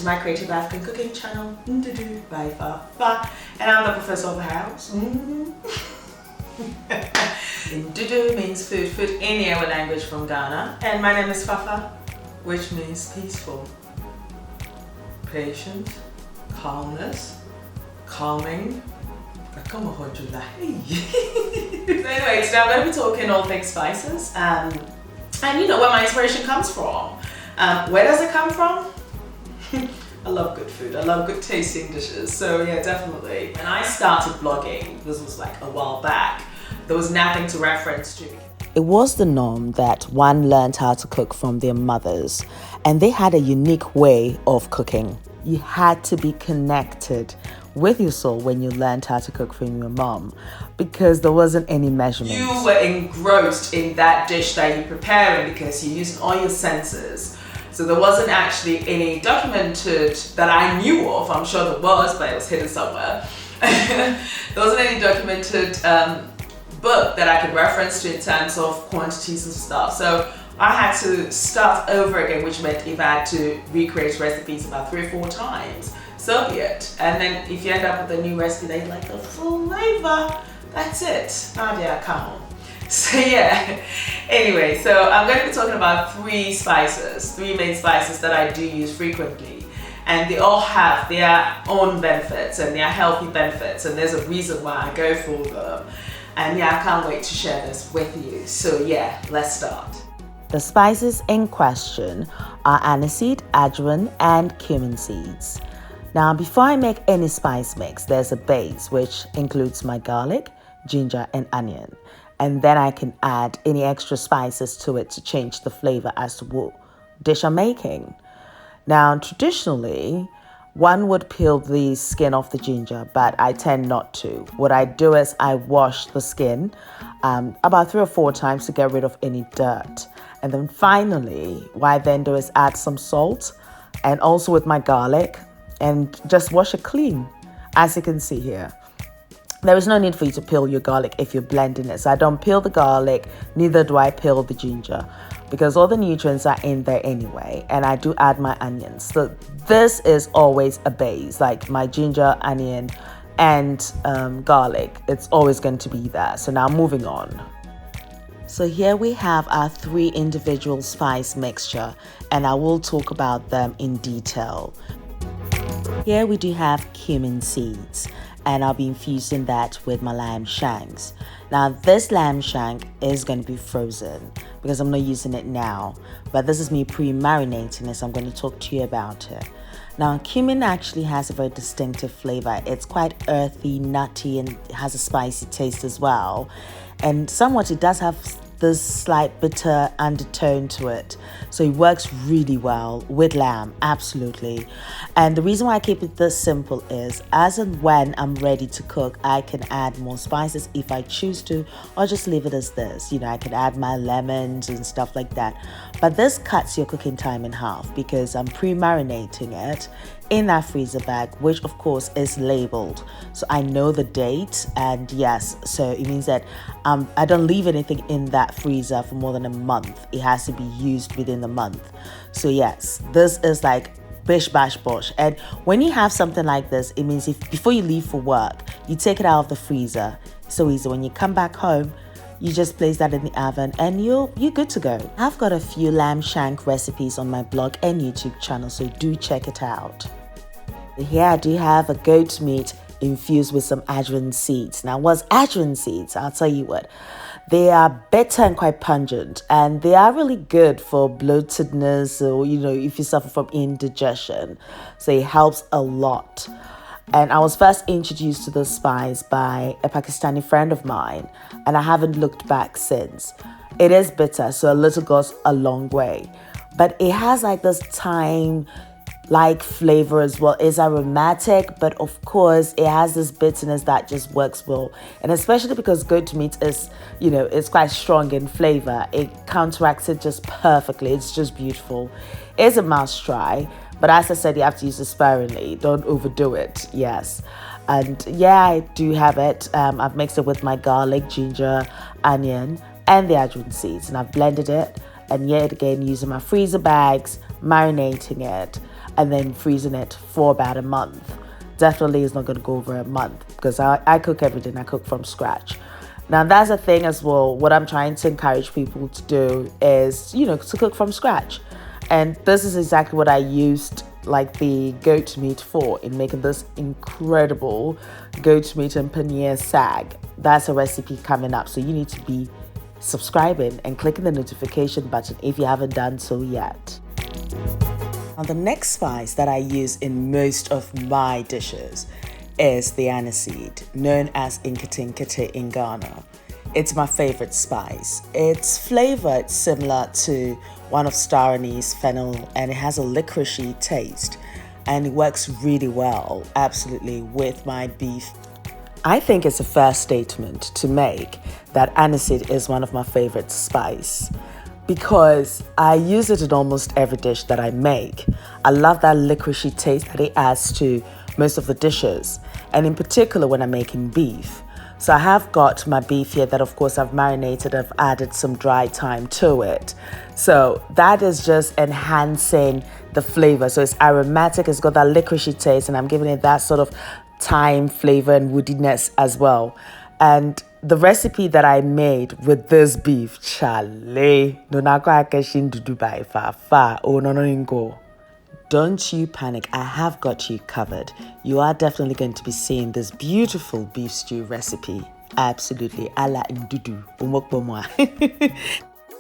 to my creative African cooking channel, Ndudu by Fafa, and I'm the professor of the house. Ndudu means food in the Ewe language from Ghana, and my name is Fafa, which means peaceful, patient, calmness, calming. So anyway, today I'm going to be talking all things spices, and you know where my inspiration comes from. Where does it come from? I love good food. I love good tasting dishes. So yeah, definitely. When I started blogging, this was like a while back, there was nothing to reference to. It was the norm that one learned how to cook from their mothers, and they had a unique way of cooking. You had to be connected with your soul when you learned how to cook from your mom, because there wasn't any measurement. You were engrossed in that dish that you're preparing because you used all your senses. So there wasn't actually any documented that I knew of. I'm sure there was, but it was hidden somewhere. There wasn't any documented book that I could reference to in terms of quantities and stuff. So I had to start over again, which meant if I had to recreate recipes about 3 or 4 times, so be it. And then if you end up with a new recipe that you like the flavor, that's it. Nadia, come on. So yeah, anyway, so I'm going to be talking about 3 main spices that I do use frequently. And they all have their own benefits and their healthy benefits, and there's a reason why I go for them. And yeah, I can't wait to share this with you. So yeah, let's start. The spices in question are aniseed, ajwain, and cumin seeds. Now, before I make any spice mix, there's a base which includes my garlic, ginger, and onion. And then I can add any extra spices to it to change the flavor as to what dish I'm making. Now, traditionally, one would peel the skin off the ginger, but I tend not to. What I do is I wash the skin about 3 or 4 times to get rid of any dirt. And then finally, what I then do is add some salt and also with my garlic and just wash it clean, as you can see here. There is no need for you to peel your garlic if you're blending it. So I don't peel the garlic, neither do I peel the ginger, because all the nutrients are in there anyway. And I do add my onions. So this is always a base, like my ginger, onion, and garlic. It's always going to be there. So now moving on. So here we have our 3 individual spice mixture, and I will talk about them in detail. Here we do have cumin seeds, and I'll be infusing that with my lamb shanks. Now this lamb shank is going to be frozen because I'm not using it now, but this is me pre-marinating it, so I'm going to talk to you about it. Now cumin actually has a very distinctive flavor. It's quite earthy, nutty, and has a spicy taste as well. And somewhat it does have this slight bitter undertone to it, so it works really well with lamb, absolutely. And the reason why I keep it this simple is as and when I'm ready to cook, I can add more spices if I choose to, or just leave it as this. You know, I can add my lemons and stuff like that, but this cuts your cooking time in half because I'm pre-marinating it in that freezer bag, which of course is labeled, so I know the date. And yes, so it means that I don't leave anything in that freezer for more than a month. It has to be used within the month. So yes, this is like bish bash bosh. And when you have something like this, it means if before you leave for work, you take it out of the freezer. So easy. When you come back home, you just place that in the oven and you're good to go. I've got a few lamb shank recipes on my blog and YouTube channel, so do check it out. Here I do have a goat meat infused with some ajwain seeds. Now what's ajwain seeds? I'll tell you what. They are bitter and quite pungent, and they are really good for bloatedness, or you know, if you suffer from indigestion. So it helps a lot. And I was first introduced to this spice by a Pakistani friend of mine, and I haven't looked back since. It is bitter, so a little goes a long way. But it has like this thyme like flavor as well. It's aromatic, but of course it has this bitterness that just works well. And especially because goat meat is, you know, it's quite strong in flavor, it counteracts it just perfectly. It's just beautiful. It's a must try, but as I said, you have to use it sparingly. Don't overdo it. Yes. And yeah, I do have it. I've mixed it with my garlic, ginger, onion, and the ajwain seeds, and I've blended it. And yet again, using my freezer bags, marinating it. and then freezing it for about a month. Definitely is not going to go over a month because I cook everything. I cook from scratch. Now that's the thing as well. What I'm trying to encourage people to do is, to cook from scratch. And this is exactly what I used like the goat meat for in making this incredible goat meat and paneer sag. That's a recipe coming up. So you need to be subscribing and clicking the notification button if you haven't done so yet. Now the next spice that I use in most of my dishes is the aniseed, known as Nkete in Ghana. It's my favorite spice. Its flavor is similar to one of star anise, fennel, and it has a licoricey taste, and it works really well, absolutely, with my beef. I think it's a fair statement to make that aniseed is one of my favorite spice because I use it in almost every dish that I make. I love that licoricey taste that it adds to most of the dishes, and in particular when I'm making beef. So I have got my beef here that of course I've marinated. I've added some dry thyme to it. So that is just enhancing the flavor. So it's aromatic, it's got that licoricey taste, and I'm giving it that sort of thyme flavor and woodiness as well. And the recipe that I made with this beef, chale, Ndudu by Fafa, no. Don't you panic, I have got you covered. You are definitely going to be seeing this beautiful beef stew recipe. Absolutely, a la Ndudu.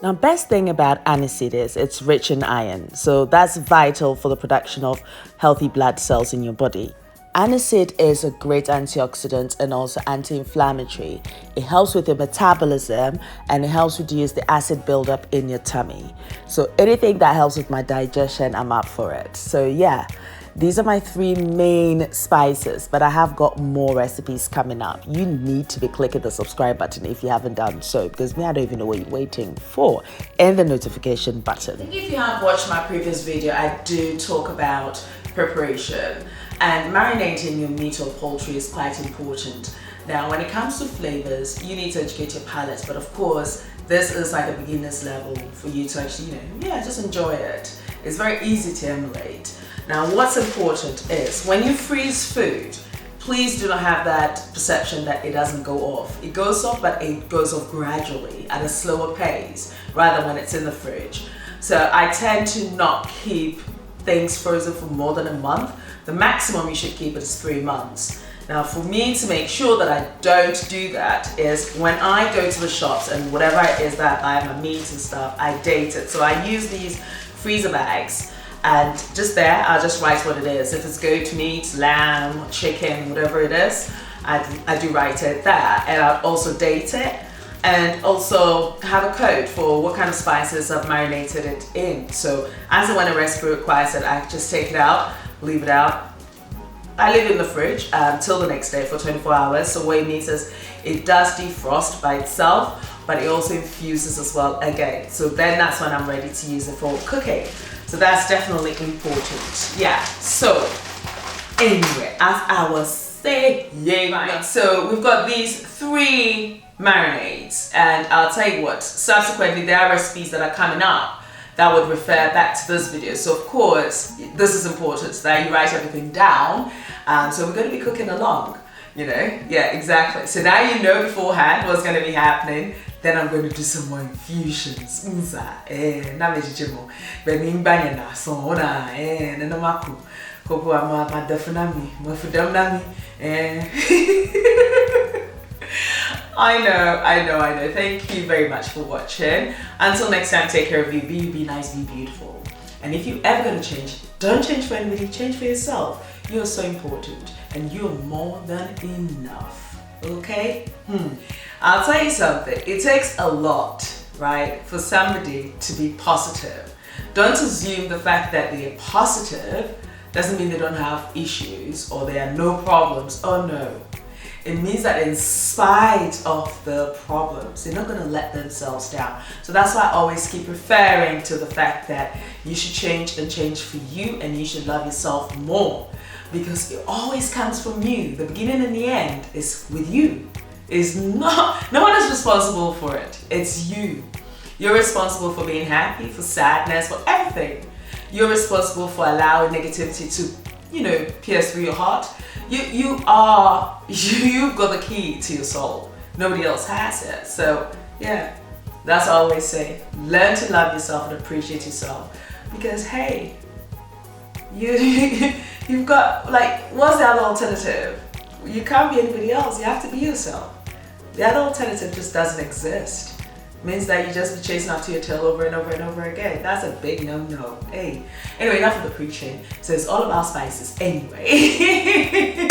Now, best thing about aniseed is it's rich in iron. So that's vital for the production of healthy blood cells in your body. Aniseed is a great antioxidant and also anti-inflammatory. It helps with your metabolism and it helps reduce the acid buildup in your tummy. So anything that helps with my digestion, I'm up for it. So yeah, these are my 3 main spices, but I have got more recipes coming up. You need to be clicking the subscribe button if you haven't done so, because I don't even know what you're waiting for, and the notification button. If you have watched my previous video, I do talk about preparation, and marinating your meat or poultry is quite important. Now when it comes to flavors, you need to educate your palate, but of course this is like a beginner's level for you to actually, just enjoy it. It's very easy to emulate. Now what's important is when you freeze food, please do not have that perception that it doesn't go off. It goes off, but it goes off gradually at a slower pace rather when it's in the fridge. So I tend to not keep things frozen for more than a month. The maximum you should keep it is 3 months. Now for me to make sure that I don't do that is when I go to the shops and whatever it is that I buy, my meat and stuff, I date it. So I use these freezer bags, and just there I'll just write what it is. If it's goat meat, lamb, chicken, whatever it is, I do write it there, and I'll also date it and also have a code for what kind of spices I've marinated it in. So as and when a recipe requires it, I just take it out, leave it out. I leave it in the fridge till the next day for 24 hours. So what it means is it does defrost by itself, but it also infuses as well again. So then that's when I'm ready to use it for cooking. So that's definitely important. Yeah, so anyway, as I was saying, right, so we've got these 3 marinades, and I'll tell you what, subsequently there are recipes that are coming up that would refer back to this video. So of course, this is important so that you write everything down. So we're going to be cooking along, yeah, exactly. So now you know beforehand what's going to be happening. Then I'm going to do some more infusions. I know. Thank you very much for watching. Until next time, take care of you. Be nice, be beautiful. And if you're ever going to change, don't change for anybody, change for yourself. You're so important and you're more than enough. Okay? I'll tell you something. It takes a lot, right, for somebody to be positive. Don't assume the fact that they're positive doesn't mean they don't have issues or there are no problems. Oh no. It means that in spite of the problems, they're not going to let themselves down. So that's why I always keep referring to the fact that you should change and change for you, and you should love yourself more, because it always comes from you. The beginning and the end is with you. It's not, no one is responsible for it. It's you. You're responsible for being happy, for sadness, for everything. you're responsible for allowing negativity to, pierce through your heart. You've got the key to your soul. Nobody else has it. So yeah, that's what I always say. Learn to love yourself and appreciate yourself. Because hey, you've got, what's the other alternative? You can't be anybody else. You have to be yourself. The other alternative just doesn't exist. Means that you just be chasing after your tail over and over and over again. That's a big no-no. Hey. Anyway, enough of the preaching. So it's all about spices anyway.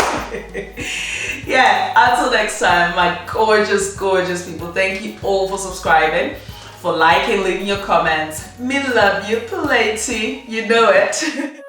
Yeah, until next time, my gorgeous, gorgeous people. Thank you all for subscribing, for liking, leaving your comments. Me love you, plenty. You know it.